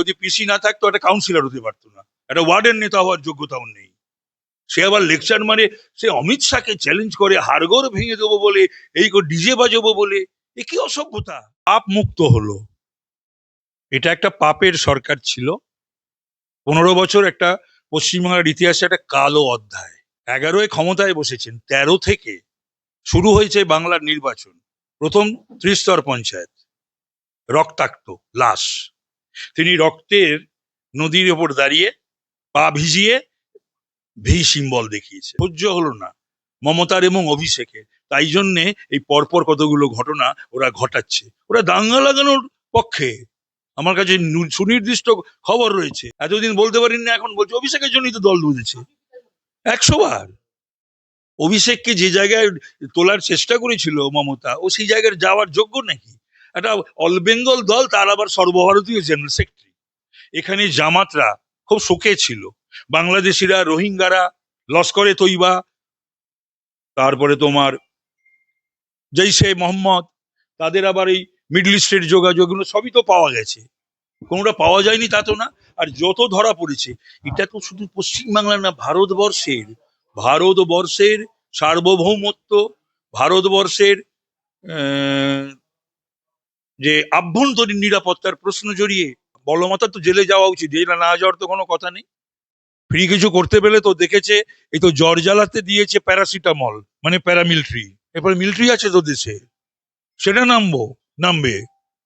যদি পিসি না থাকতো একটা কাউন্সিলর হতে পারতো না, একটা ওয়ার্ডের নেতা হওয়ার যোগ্যতাও নেই। সে আবার লেকচার মারে, সে অমিত শাহকে চ্যালেঞ্জ করে হাড়গোড় ভেঙে দেবো বলে, এই ডিজে বাজাবো বলে। এ কি অসভ্যতা! পাপ মুক্ত হলো। এটা একটা পাপের সরকার ছিল। 15 বছর একটা পশ্চিমবাংলার ইতিহাসে একটা কালো অধ্যায়। 11 ক্ষমতায় বসেছেন, 13 থেকে শুরু হয়েছে বাংলার নির্বাচন। প্রথম ত্রিস্তর পঞ্চায়েত, রক্তাক্ত লাশ। তিনি রক্তের নদীর ওপর দাঁড়িয়ে পা ভিজিয়ে ভি সিম্বল দেখিয়েছে। সহ্য হলো না মমতার এবং অভিষেকের। তাই জন্যে এই পরপর কতগুলো ঘটনা ওরা ঘটাচ্ছে। ওরা দাঙ্গা লাগানোর পক্ষে। আমার কাছে সুনির্দিষ্ট খবর রয়েছে। এতদিন বলতে পারিনি, এখন বলছে অভিষেকের জন্যই তো দল বুঝেছে 100 বার। অভিষেককে যে জায়গায় তোলার চেষ্টা করেছিল মমতা, ও সেই জায়গায় যাওয়ার যোগ্য নাকি? একটা অল বেঙ্গল দল, তার আবার সর্বভারতীয় জেনারেল সেক্রেটারি। এখানে জামাতরা খুব শোকে ছিল, বাংলাদেশিরা, রোহিঙ্গারা, লস্করে তৈবা, তারপরে তোমার জৈশে মোহাম্মদ, তাদের আবার এই মিডল ইস্টের যোগাযোগ, এগুলো সবই তো পাওয়া গেছে। কোনোটা পাওয়া যায়নি তা তো না। আর যত ধরা পড়েছে, এটা তো শুধু পশ্চিমবাংলার না, ভারতবর্ষের সার্বভৌমত্ব, ভারতবর্ষের যে আভ্যন্তরীণ নিরাপত্তার প্রশ্ন জড়িয়ে। বলমাতা তো জেলে যাওয়া উচিত, জেলে না যাওয়ার তো কোনো কথা নেই। ফ্রি কিছু করতে পেলে তো দেখেছে, এই তো জ্বর জ্বালাতে দিয়েছে প্যারাসিটামল, মানে প্যারামিলিটারি। এরপর মিলিটারি আছে তো দেশে, সেটা নামবে,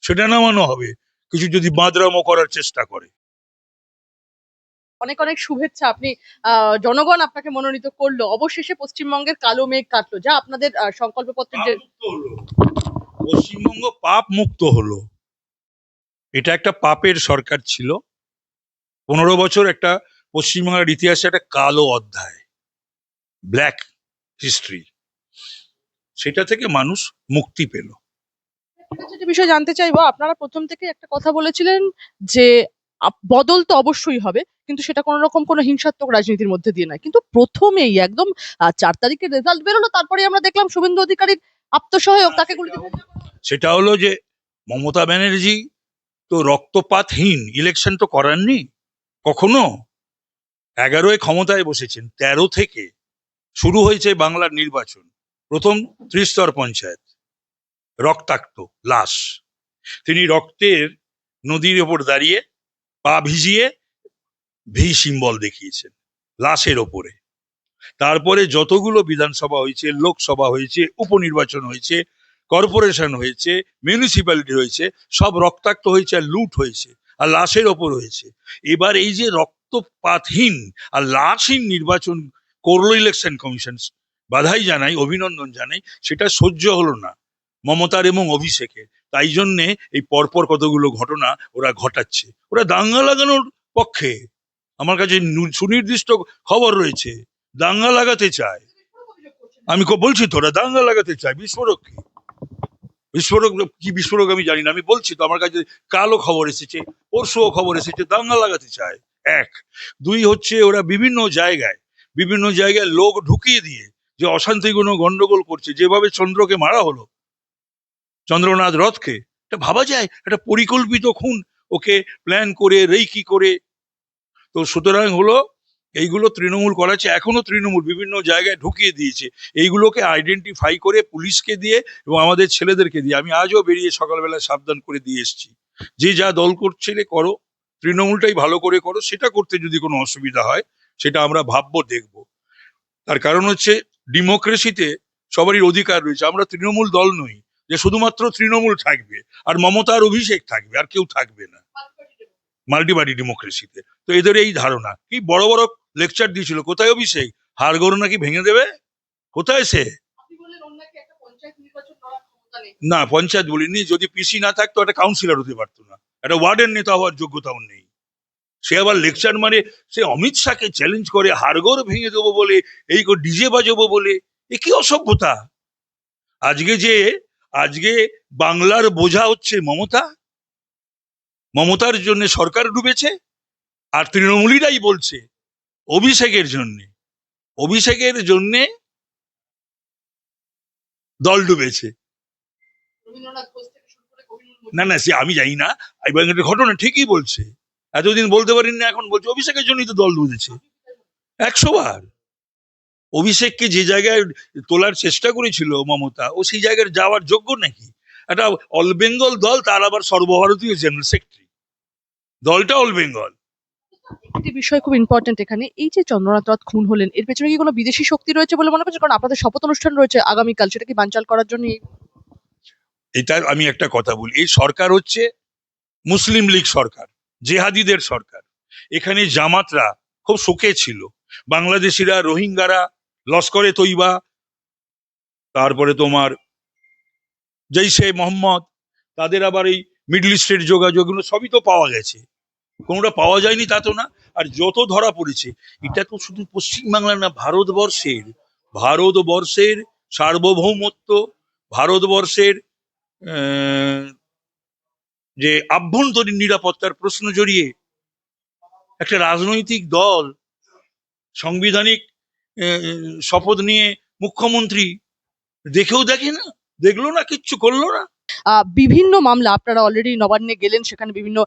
সেটা নামানো হবে কিছু যদি বাঁদরামো করার চেষ্টা করে। অনেক অনেক শুভেচ্ছা। আপনি জনগণ আপনাকে মনোনীত করলো, অবশেষে পশ্চিমবঙ্গের কালো মেঘ কাটলো, যা আপনাদের সংকল্পপত্রের যে পশ্চিমবঙ্গ পাপ মুক্ত হলো। এটা একটা পাপের সরকার ছিল। 15 বছর একটা পশ্চিমবাংলার ইতিহাসে একটা কালো অধ্যায়, ব্ল্যাক হিস্ট্রি। সেটা থেকে মানুষ মুক্তি পেল। যেটা বিষয় জানতে চাইবো, আপনারা প্রথম থেকে একটা কথা বলেছিলেন যে বদল তো অবশ্যই হবে, কিন্তু সেটা কোনো রকম কোনো হিংসাত্মক রাজনীতির মধ্যে দিয়ে নয়। কিন্তু প্রথমেই একদম 4 তারিখের রেজাল্ট বেরোলো, তারপরে আমরা দেখলাম শুভেন্দু অধিকারীর আত্মসহায়ক তাকে গুলিতে। সেটা হলো যে মমতা ব্যানার্জি তো রক্তপাতহীন ইলেকশন তো করাননি কখনো। 11 ক্ষমতায় বসেছেন, 13 থেকে শুরু হয়েছে বাংলার নির্বাচন। প্রথম ত্রিস্তর পঞ্চায়েত, রক্তাক্ত লাশ। তিনি রক্তের নদীর ওপর দাঁড়িয়ে পা ভিজিয়ে ভি সিম্বল দেখিয়েছেন লাশের ওপরে। তারপরে যতগুলো বিধানসভা হয়েছে, লোকসভা হয়েছে, উপনির্বাচন হয়েছে, কর্পোরেশন হয়েছে, মিউনিসিপ্যালিটি হয়েছে, সব রক্তাক্ত হয়েছে, আর লুট হয়েছে, আর লাশের ওপর হয়েছে। এবার এই যে রক্তপাতহীন আর লাশহীন নির্বাচন করলো ইলেকশন কমিশন, বাধাই জানাই, অভিনন্দন জানাই। সেটা সহ্য হলো না মমতার এবং অভিষেকের। তাই জন্যে এই পরপর কতগুলো ঘটনা ওরা ঘটাচ্ছে। ওরা দাঙ্গা লাগানোর পক্ষে। আমার কাছে সুনির্দিষ্ট খবর রয়েছে, দাঙ্গা লাগাতে চায়। আমি বলছি তো, ওরা দাঙ্গা লাগাতে চায়। বিস্ফোরক কি বিস্ফোরক আমি জানি না, আমি বলছি তো, আমার কাছে কালো খবর এসেছে, পরশুও খবর এসেছে, দাঙ্গা লাগাতে চায়। এক। দুই হচ্ছে, ওরা বিভিন্ন জায়গায় লোক ঢুকিয়ে দিয়ে যে অশান্তি কোনো গন্ডগোল করছে। যেভাবে চন্দ্রকে মারা হলো, চন্দ্রনাথ রথকে, এটা ভাবা যায় একটা পরিকল্পিত খুন, ওকে প্ল্যান করে, রেকি করে। তো সুতরাং হলো, এইগুলো তৃণমূল করাচ্ছে, এখনো তৃণমূল বিভিন্ন জায়গায় ঢুকিয়ে দিয়েছে। এইগুলোকে আইডেন্টিফাই করে পুলিশকে দিয়ে এবং আমাদের ছেলেদেরকে দিয়ে, আমি আজও বেরিয়ে সকালবেলা সাবধান করে দিয়ে এসেছি, যে যা দল করছে করো, তৃণমূলটাই ভালো করে করো। সেটা করতে যদি কোনো অসুবিধা হয়, সেটা আমরা ভাববো, দেখবো। তার কারণ হচ্ছে, ডেমোক্রেসিতে সবারই অধিকার রয়েছে। আমরা তৃণমূল দল নই যে শুধুমাত্র তৃণমূল থাকবে আর মমতা আর অভিষেক থাকবে, আর কেউ থাকবে না। মাল্টিপার্টি ডেমোক্রেসিতে তো এদের এই ধারণা। কি বড় বড় লেকচার দিয়েছিল, কোথায় অভিষেক? হাড়গোড় নাকি ভেঙে দেবে, কোথায় সে? না, পঞ্চায়েত বলিনি। যদি পিসি না থাকতো একটা কাউন্সিলর হতে পারতো না, একটা ওয়ার্ডের নেতা হওয়ার যোগ্যতাও নেই। সে আবার লেকচার মারে, সে অমিত শাহকে চ্যালেঞ্জ করে হাড়গোড় ভেঙে দেবো বলে, এই ডিজে বাজাবো বলে। এ কি অসভ্যতা! আজকে বাংলার বোঝা হচ্ছে মমতার জন্য সরকার ডুবেছে। আর তৃণমূলীরাই বলছে অভিষেকের জন্যে দল ডুবেছে। না, সে আমি জানি না, এবং একটা ঘটনা ঠিকই বলছে। এতদিন বলতে পারেন না, এখন বলছে অভিষেকের জন্যই তো দল বুঝেছে 100 বার। অভিষেককে যে জায়গায় তোলার চেষ্টা করেছিল মমতা, ও সেই জায়গায় যাওয়ার যোগ্য নাকি? একটা অল বেঙ্গল দল, তার আবার সর্বভারতীয় জেনারেল সেক্রেটারি, দলটা অল বেঙ্গল। একটি বিষয় খুব ইম্পর্টেন্ট এখানে, এই যে চন্দ্রনাথ রথ খুন হলেন, এর পেছনে কি কোনো বিদেশি শক্তি রয়েছে বলে মনে করছেন? কারণ আপনাদের শপথ অনুষ্ঠান রয়েছে আগামীকাল, সেটা কি বানচাল করার জন্য? এটা আমি একটা কথা বলি, এই সরকার হচ্ছে মুসলিম লীগ সরকার, জেহাদিদের সরকার। এখানে জামাতরা খুব শোকে ছিল, বাংলাদেশিরা, রোহিঙ্গারা, লস্করে তৈবা, তারপরে তোমার জৈশে মোহাম্মদ, তাদের আবার এই মিডল ইস্টের যোগাযোগ, এগুলো সবই তো পাওয়া গেছে, কোনোটা পাওয়া যায়নি তা তো না। আর যত ধরা পড়েছে, এটা তো শুধু পশ্চিমবাংলার না, ভারতবর্ষের সার্বভৌমত্ব, ভারতবর্ষের আহ, যে আভ্যন্তরীণ নিরাপত্তার প্রশ্ন জড়িয়ে একটা রাজনৈতিক দল সাংবিধানিক শপথ নিয়ে মুখ্যমন্ত্রী দেখেও দেখে না, দেখলো না, কিচ্ছু করলো না। বিভিন্ন মামলা আপনারা অলরেডি নবান্নে গেলেন, সেখানে বিভিন্ন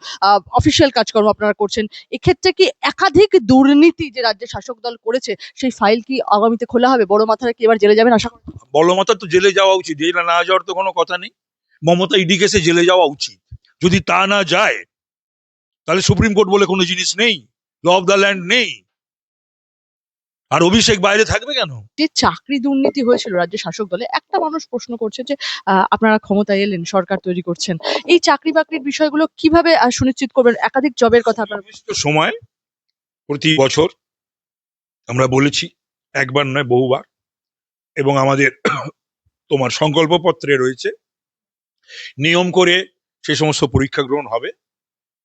অফিসিয়াল কাজকর্ম আপনারা করছেন। এক্ষেত্রে কি একাধিক দুর্নীতি যে রাজ্যের শাসক দল করেছে, সেই ফাইল কি আগামীতে খোলা হবে? বড় মাথারা কি এবার জেলে যাবেন আশা করেন? বলমাতা তো জেলে যাওয়া উচিত, জেলে না যাওয়ার তো কোনো কথা নেই। মমতা ইডি কেসে জেলে যাওয়া উচিত। যদি তা না যায়, তাহলে সুপ্রিম কোর্ট বলে কোনো জিনিস নেই, ল অফ দ্য ল্যান্ড নেই। আর অভিষেক বাইরে থাকবে কেন? যে চাকরি দুর্নীতি হয়েছিল রাজ্যের শাসক দলে, একটা মানুষ প্রশ্ন করছে যে আপনারা ক্ষমতায় এলেন, সরকার তৈরি করছেন, এই চাকরি বাকরির বিষয়গুলো কিভাবে সুনিশ্চিত করবেন? একাধিক জবের কথা আপনারা নির্দিষ্ট সময় প্রতি বছর আমরা বলেছি, একবার নয় বহুবার, এবং আমাদের তোমার সংকল্পপত্রে রয়েছে, নিয়ম করে সে সমস্ত পরীক্ষা গ্রহণ হবে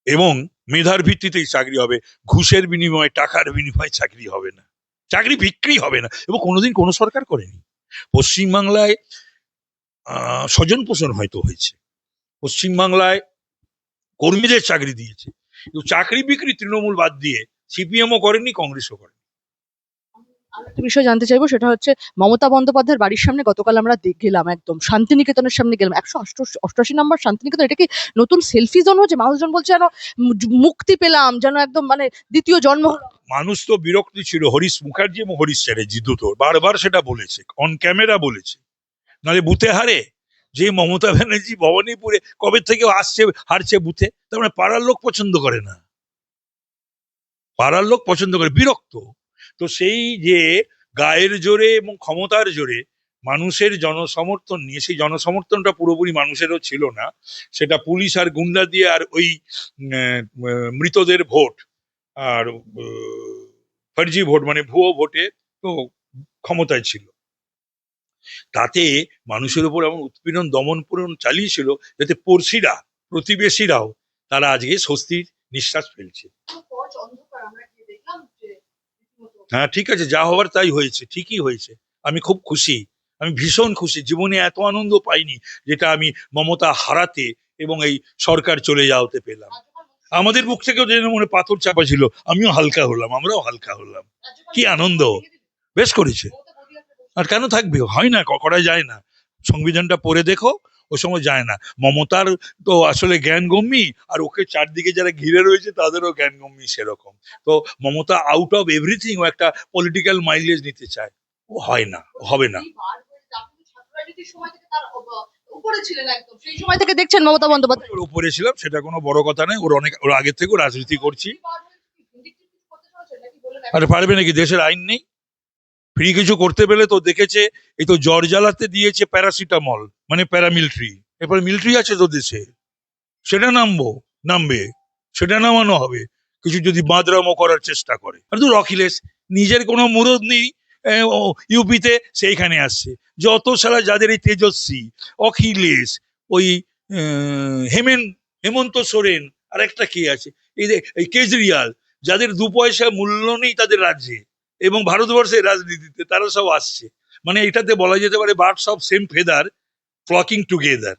এবং মেধার ভিত্তিতেই চাকরি হবে। ঘুষের বিনিময়ে, টাকার বিনিময়ে চাকরি হবে না, চাকরি বিক্রি হবে না, এবং কোনোদিন কোনো সরকার করেনি। পশ্চিমবাংলায় স্বজন পোষণ হয়তো হয়েছে, পশ্চিমবাংলায় কর্মীদের চাকরি দিয়েছে, কিন্তু চাকরি বিক্রি তৃণমূল বাদ দিয়ে সিপিএমও করেনি, কংগ্রেসও করেনি। একটা বিষয় জানতে চাইবো, সেটা হচ্ছে মমতা বন্দ্যোপাধ্যায়ের বাড়ির সামনে গতকাল আমরা গেলাম, একদম শান্তিনিকেতনের সামনে গেলাম, 188 নম্বর শান্তিনিকেতন। এটা কি নতুন সেলফি জোন হচ্ছে? মানুষজন বলছে যেন মুক্তি পেলাম, যেন একদম মানে দ্বিতীয় জন্ম হলো। মানুষ তো বিরক্তি ছিল, হরিশ মুখার্জি এবং হরিশ চ্যাটার্জি দুটো বারবার সেটা বলেছে, অন ক্যামেরা বলেছে, নাহলে বুথে হারে। যে মমতা ব্যানার্জি ভবানীপুরে কবে থেকে আসছে, হারছে বুথে, তার মানে পাড়ার লোক পছন্দ করে না, পাড়ার লোক পছন্দ করে, বিরক্ত। তো সেই যে গায়ের জোরে এবং ক্ষমতার জোরে মানুষের জনসমর্থন নিয়ে, সেই জনসমর্থনটা পুরোপুরি মানুষেরও ছিল না, সেটা পুলিশ আর গুন্ডা দিয়ে আর ওই মৃতদের ভোট আর ফার্জি ভোট, মানে ভুয়ো ভোটে তো ক্ষমতায় ছিল। তাতে মানুষের উপর এমন উৎপীড়ন, দমন পীড়ন চালিয়েছিল, যাতে পড়শিরা, প্রতিবেশীরাও তারা আজকে স্বস্তির নিঃশ্বাস ফেলছে। হ্যাঁ, ঠিক আছে, যা হওয়ার তাই হয়েছে, ঠিকই হয়েছে। আমি খুব খুশি, আমি ভীষণ খুশি। জীবনে এত আনন্দ পাইনি যেটা আমি মমতা হারাতে এবং এই সরকার চলে যাওয়াতে পেলাম। আমাদের বুক থেকেও যেন মনে পাথর চাপা ছিল, আমিও হালকা হলাম, আমরাও হালকা হলাম। কি আনন্দ! বেশ করেছে। আর কেন থাকবে? হয় না, করা যায় না। সংবিধানটা পড়ে দেখো, ও সময় যায় না। মমতার তো আসলে জ্ঞানগম্যি, আর ওকে চারদিকে যারা ঘিরে রয়েছে তাদেরও জ্ঞানগম্যি সেরকম। তো মমতা আউট অফ এভরিথিং ও একটা পলিটিক্যাল মাইলেজ নিতে চায়, ও হয় না, হবে না। সেই সময় থেকে দেখছেন মমতা বন্দ্যোপাধ্যায় ওর উপরে ছিলাম, সেটা কোনো বড় কথা নয়, ওর আগে থেকেও রাজনীতি করছি। আর পারবে নাকি? দেশের আইন নেই? ফ্রি কিছু করতে পেলে তো দেখেছে, এই তো জ্বর জ্বালাতে দিয়েছে প্যারাসিটামল, মানে প্যারামিলিটারি। এরপর মিলিটারি আছে তো দেশে, সেটা নামবে, সেটা নামানো হবে কিছু যদি বাঁদরামো করার চেষ্টা করে। আর তো অখিলেশ নিজের কোনো মুরদ নেই, ইউপিতে সেইখানে আসছে। যত সালা যাদের এই তেজস্বী, অখিলেশ, ওই হেমন্ত সোরেন, আর একটা কে আছে, এই কেজরিওয়াল, যাদের 2 পয়সা মূল্য নেই তাদের রাজ্যে এবং ভারতবর্ষের রাজনীতিতে, তারা সব আসছে। মানে এটাতে বলা যেতে পারে birds of same feather flocking together.